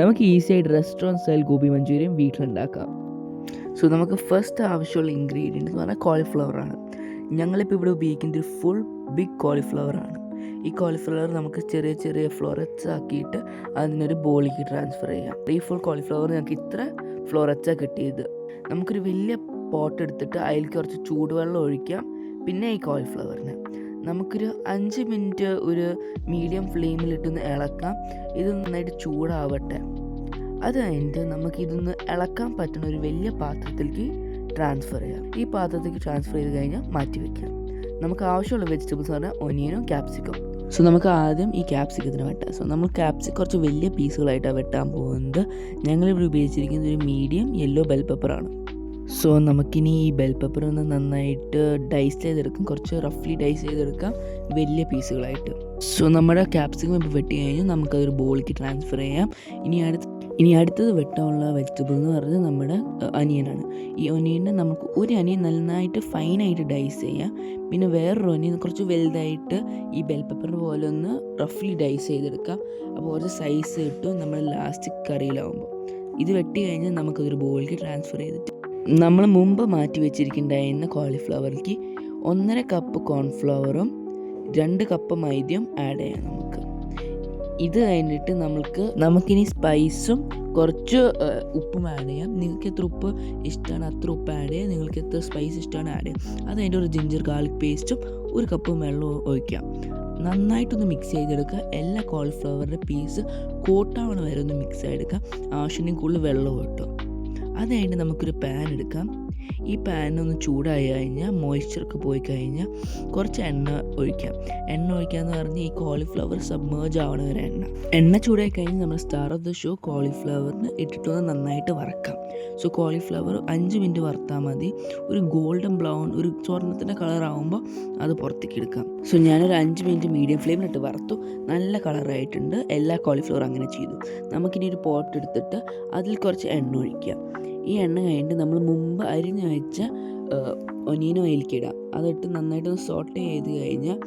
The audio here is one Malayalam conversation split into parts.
നമുക്ക് ഈസി ആയിട്ട് റെസ്റ്റോറൻറ്റ് സ്റ്റൈൽ ഗോബി മഞ്ചൂരിയൻ വീട്ടിലുണ്ടാക്കാം. സോ നമുക്ക് ഫസ്റ്റ് ആവശ്യമുള്ള ഇൻഗ്രീഡിയൻറ്റ് എന്ന് പറഞ്ഞാൽ കോളിഫ്ലവറാണ്. ഞങ്ങളിപ്പോൾ ഇവിടെ ഉപയോഗിക്കുന്നത് ഒരു ഫുൾ ബിഗ് കോളിഫ്ലവറാണ്. ഈ കോളിഫ്ലവർ നമുക്ക് ചെറിയ ചെറിയ ഫ്ലോററ്റ്സ് ആക്കിയിട്ട് അതിനൊരു ബോളിലേക്ക് ട്രാൻസ്ഫർ ചെയ്യാം. ഈ ഫുൾ കോളിഫ്ലവർ ഞങ്ങൾക്ക് ഇത്ര ഫ്ലോററ്റ്സാണ് കിട്ടിയത്. നമുക്കൊരു വലിയ പോട്ട് എടുത്തിട്ട് അതിൽ കുറച്ച് ചൂടുവെള്ളം ഒഴിക്കാം. പിന്നെ ഈ കോളിഫ്ലവറിന് നമുക്കൊരു 5 മിനിറ്റ് ഒരു മീഡിയം ഫ്ലെയിമിലിട്ടൊന്ന് ഇളക്കാം. ഇത് നന്നായിട്ട് ചൂടാവട്ടെ. അത് കഴിഞ്ഞിട്ട് നമുക്കിതൊന്ന് ഇളക്കാൻ പറ്റുന്ന ഒരു വലിയ പാത്രത്തിലേക്ക് ട്രാൻസ്ഫർ ചെയ്യാം. ഈ പാത്രത്തിലേക്ക് ട്രാൻസ്ഫർ ചെയ്ത് കഴിഞ്ഞാൽ മാറ്റി വയ്ക്കാം. നമുക്ക് ആവശ്യമുള്ള വെജിറ്റബിൾസ് പറഞ്ഞാൽ ഒനിയനും ക്യാപ്സിക്കം. സോ നമുക്ക് ആദ്യം ഈ ക്യാപ്സിക്കത്തിന് വെട്ടാം. സോ നമ്മൾ കുറച്ച് വലിയ പീസുകളായിട്ടാണ് വെട്ടാൻ പോകുന്നത്. ഞങ്ങളിവിടെ ഉപയോഗിച്ചിരിക്കുന്നത് ഒരു മീഡിയം യെല്ലോ ബെൽ പെപ്പറാണ്. സോ നമുക്കിനി ഈ ബെൽ പെപ്പർ ഒന്ന് നന്നായിട്ട് ഡൈസ് ചെയ്തെടുക്കാം. കുറച്ച് റഫ്ലി ഡൈസ് ചെയ്തെടുക്കാം വലിയ പീസുകളായിട്ട്. സോ നമ്മുടെ ക്യാപ്സിക്കം ഇപ്പോൾ വെട്ടി കഴിഞ്ഞാൽ നമുക്കതൊരു ബോളിലേക്ക് ട്രാൻസ്ഫർ ചെയ്യാം. ഇനി അടുത്തത് വെട്ടാനുള്ള വെജിറ്റബിൾ എന്ന് പറയുന്നത് നമ്മുടെ അനിയനാണ്. ഈ ഒനിയനെ നമുക്ക് ഒരു അനിയൻ നന്നായിട്ട് ഫൈനായിട്ട് ഡൈസ് ചെയ്യാം. പിന്നെ വേറൊരു ഒനിയൻ കുറച്ച് വലുതായിട്ട് ഈ ബെൽ പെപ്പർ പോലെ ഒന്ന് റഫ്ലി ഡൈസ് ചെയ്തെടുക്കാം. അപ്പോൾ കുറച്ച് സൈസ് കിട്ടും നമ്മൾ ലാസ്റ്റ് കറിയിലാവുമ്പോൾ. ഇത് വെട്ടി കഴിഞ്ഞാൽ നമുക്കതൊരു ബോളിലേക്ക് ട്രാൻസ്ഫർ ചെയ്തിട്ട് നമ്മൾ മുമ്പ് മാറ്റി വെച്ചിരിക്കുന്നുണ്ടായിരുന്ന കോളിഫ്ലവറിലേക്ക് 1.5 കപ്പ് കോൺഫ്ലവറും 2 കപ്പ് മൈദയും ആഡ് ചെയ്യാം നമുക്ക്. ഇത് കഴിഞ്ഞിട്ട് നമുക്കിനി സ്പൈസും കുറച്ച് ഉപ്പും ആഡ് ചെയ്യാം. നിങ്ങൾക്ക് എത്ര ഉപ്പ് ഇഷ്ടമാണ് അത്ര ഉപ്പ് ആഡ് ചെയ്യാം. നിങ്ങൾക്ക് എത്ര സ്പൈസ് ഇഷ്ടമാണ് ആഡ് ചെയ്യാം. അത് കഴിഞ്ഞിട്ട് ഒരു ജിഞ്ചർ ഗാർലിക് പേസ്റ്റും 1 കപ്പ് വെള്ളവും ഒഴിക്കാം. നന്നായിട്ടൊന്ന് മിക്സ് ചെയ്തെടുക്കുക. എല്ലാ കോളിഫ്ലവറിൻ്റെ പീസ് കോട്ടാവണ വരെ ഒന്ന് മിക്സ് ചെയ്തെടുക്കുക. ആവശ്യത്തിന് കൂടുതൽ വെള്ളം കിട്ടും. അത് കഴിഞ്ഞിട്ട് നമുക്കൊരു പാൻ എടുക്കാം. ഈ പാനൊന്ന് ചൂടായി കഴിഞ്ഞാൽ മോയ്സ്ചറൊക്കെ പോയി കഴിഞ്ഞാൽ കുറച്ച് എണ്ണ ഒഴിക്കാം. എണ്ണ ഒഴിക്കാമെന്ന് പറഞ്ഞാൽ ഈ കോളിഫ്ലവർ സബ്മേർജ് ആവണ വരെ എണ്ണ ചൂടായി കഴിഞ്ഞാൽ നമ്മൾ സ്റ്റാർ ഓഫ് ദ ഷോ കോളിഫ്ലവറിന് ഇട്ടിട്ടൊന്ന് നന്നായിട്ട് വറക്കാം. സോ കോളിഫ്ലവർ 5 മിനിറ്റ് വറുത്താൽ മതി. ഒരു ഗോൾഡൻ ബ്രൗൺ ഒരു സ്വർണ്ണത്തിൻ്റെ കളറാകുമ്പോൾ അത് പുറത്തേക്ക് എടുക്കാം. സോ ഞാനൊരു 5 മിനിറ്റ് മീഡിയം ഫ്ലെയിമിലിട്ട് വറുത്തു. നല്ല കളറായിട്ടുണ്ട്. എല്ലാ കോളിഫ്ലവർ അങ്ങനെ ചെയ്തു. നമുക്കിനി ഒരു പോട്ട് എടുത്തിട്ട് അതിൽ കുറച്ച് എണ്ണ ഒഴിക്കാം. ഈ എണ്ണ കഴിഞ്ഞിട്ട് നമ്മൾ മുമ്പ് അരിഞ്ഞ് വെച്ച ഒനിയൻ ഓയിലേക്ക് ഇടാം. അതിട്ട് നന്നായിട്ടൊന്ന് സോട്ട് ചെയ്ത് കഴിഞ്ഞാൽ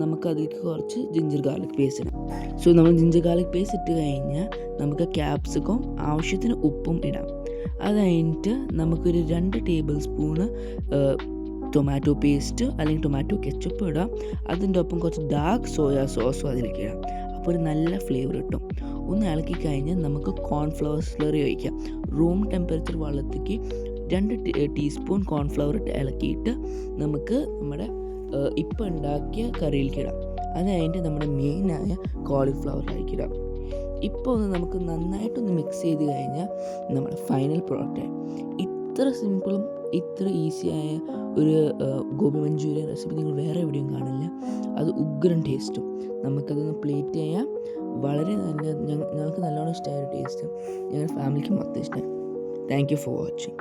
നമുക്കതിലേക്ക് കുറച്ച് ജിഞ്ചർ ഗാർലിക് പേസ്റ്റ് ഇടാം. സോ നമ്മൾ ജിഞ്ചർ ഗാർലിക് പേസ്റ്റ് ഇട്ട് കഴിഞ്ഞാൽ നമുക്ക് ക്യാപ്സിക്കം ആവശ്യത്തിന് ഉപ്പും ഇടാം. അത് കഴിഞ്ഞിട്ട് നമുക്കൊരു 2 ടേബിൾ സ്പൂണ് ടൊമാറ്റോ പേസ്റ്റ് അല്ലെങ്കിൽ ടൊമാറ്റോ കെച്ചപ്പ് ഇടാം. അതിൻ്റെ ഒപ്പം കുറച്ച് ഡാർക്ക് സോയാ സോസും അതിലേക്ക് ഇടാം. അപ്പോൾ ഒരു നല്ല ഫ്ലേവർ കിട്ടും. ഒന്ന് ഇളക്കി കഴിഞ്ഞാൽ നമുക്ക് കോൺഫ്ലവർ സ്ലറി ഒഴിക്കാം. റൂം ടെമ്പറേച്ചർ വെള്ളത്തേക്ക് 2 ടീസ്പൂൺ കോൺഫ്ലവർ ഇട്ട് ഇളക്കിയിട്ട് നമുക്ക് നമ്മുടെ ഇപ്പം ഉണ്ടാക്കിയ കറിയിലേക്ക് ഇടാം. അത് കഴിഞ്ഞിട്ട് നമ്മുടെ മെയിനായ കോളിഫ്ലവറിലേക്ക് ഇടാം. ഇപ്പോൾ ഒന്ന് നമുക്ക് നന്നായിട്ടൊന്ന് മിക്സ് ചെയ്ത് കഴിഞ്ഞാൽ നമ്മുടെ ഫൈനൽ പ്രോഡക്റ്റ്. ഇത്ര സിമ്പിളും ഇത്ര ഈസിയായ ഒരു ഗോബി മഞ്ചൂരിയൻ റെസിപ്പി നിങ്ങൾ വേറെ എവിടെയും കാണില്ല. അത് ഉഗ്രൻ ടേസ്റ്റും. നമുക്കതൊന്ന് പ്ലേറ്റ് ചെയ്യാം. വളരെ നല്ല ഞങ്ങൾക്ക് നല്ലോണം ഇഷ്ടമായ ഒരു ടേസ്റ്റ്. ഞങ്ങളുടെ ഫാമിലിക്ക് മൊത്തം ഇഷ്ടമായി. Thank you for watching.